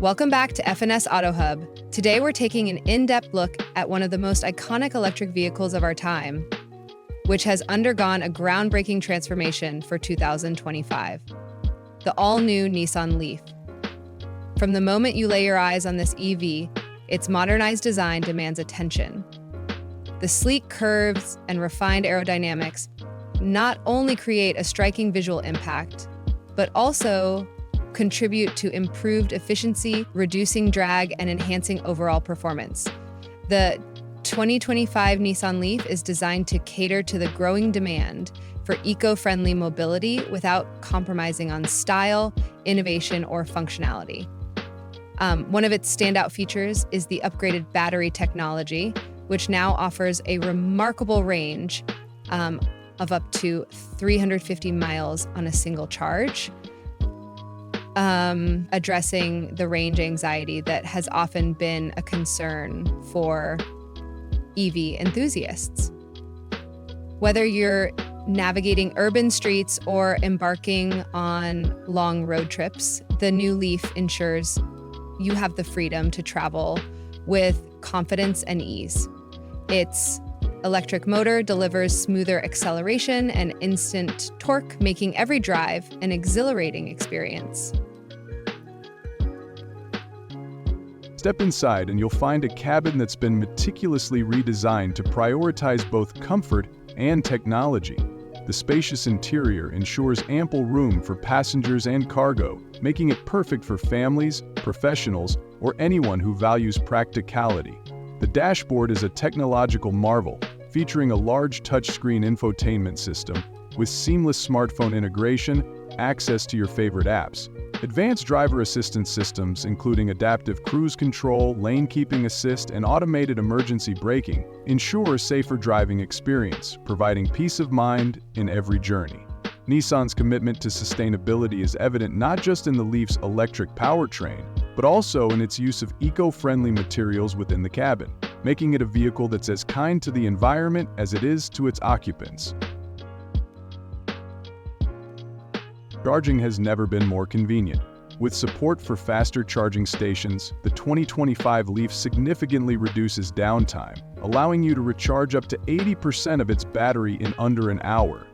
Welcome back to FNS Auto Hub. Today we're taking an in-depth look at one of the most iconic electric vehicles of our time, which has undergone a groundbreaking transformation for 2025. The all-new Nissan Leaf. From the moment you lay your eyes on this EV, its modernized design demands attention. The sleek curves and refined aerodynamics not only create a striking visual impact, but also contribute to improved efficiency, reducing drag, and enhancing overall performance. The 2025 Nissan Leaf is designed to cater to the growing demand for eco-friendly mobility without compromising on style, innovation, or functionality. One of its standout features is the upgraded battery technology, which now offers a remarkable range of up to 350 miles on a single charge, addressing the range anxiety that has often been a concern for EV enthusiasts. Whether you're navigating urban streets or embarking on long road trips, the new Leaf ensures you have the freedom to travel with confidence and ease. Its electric motor delivers smoother acceleration and instant torque, making every drive an exhilarating experience. Step inside and you'll find a cabin that's been meticulously redesigned to prioritize both comfort and technology. The spacious interior ensures ample room for passengers and cargo, making it perfect for families, professionals, or anyone who values practicality. The dashboard is a technological marvel, featuring a large touchscreen infotainment system with seamless smartphone integration, access to your favorite apps. Advanced driver assistance systems, including adaptive cruise control, lane keeping assist, and automated emergency braking, ensure a safer driving experience, providing peace of mind in every journey. Nissan's commitment to sustainability is evident not just in the Leaf's electric powertrain, but also in its use of eco-friendly materials within the cabin, making it a vehicle that's as kind to the environment as it is to its occupants. Charging has never been more convenient. With support for faster charging stations, the 2025 Leaf significantly reduces downtime, allowing you to recharge up to 80% of its battery in under an hour.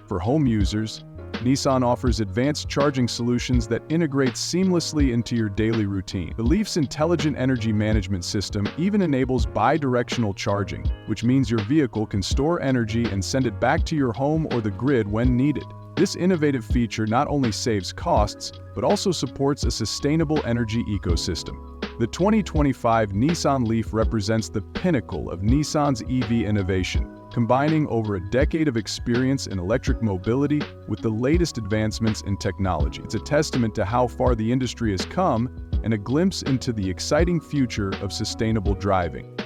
For home users, Nissan offers advanced charging solutions that integrate seamlessly into your daily routine. The Leaf's intelligent energy management system even enables bi-directional charging, which means your vehicle can store energy and send it back to your home or the grid when needed. This innovative feature not only saves costs, but also supports a sustainable energy ecosystem. The 2025 Nissan Leaf represents the pinnacle of Nissan's EV innovation, combining over a decade of experience in electric mobility with the latest advancements in technology. It's a testament to how far the industry has come and a glimpse into the exciting future of sustainable driving.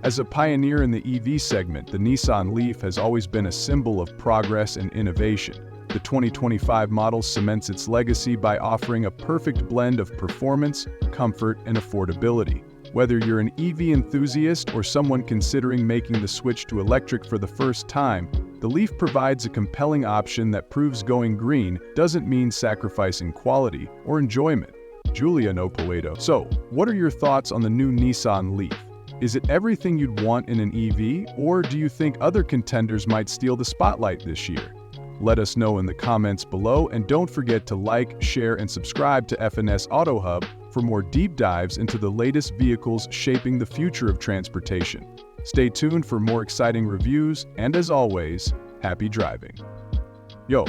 As a pioneer in the EV segment, the Nissan Leaf has always been a symbol of progress and innovation. The 2025 model cements its legacy by offering a perfect blend of performance, comfort, and affordability. Whether you're an EV enthusiast or someone considering making the switch to electric for the first time, the Leaf provides a compelling option that proves going green doesn't mean sacrificing quality or enjoyment. Julia no Poeto. So, what are your thoughts on the new Nissan Leaf? Is it everything you'd want in an EV, or do you think other contenders might steal the spotlight this year? Let us know in the comments below, and don't forget to like, share, and subscribe to FNS Auto Hub for more deep dives into the latest vehicles shaping the future of transportation. Stay tuned for more exciting reviews, and as always, happy driving. Yo!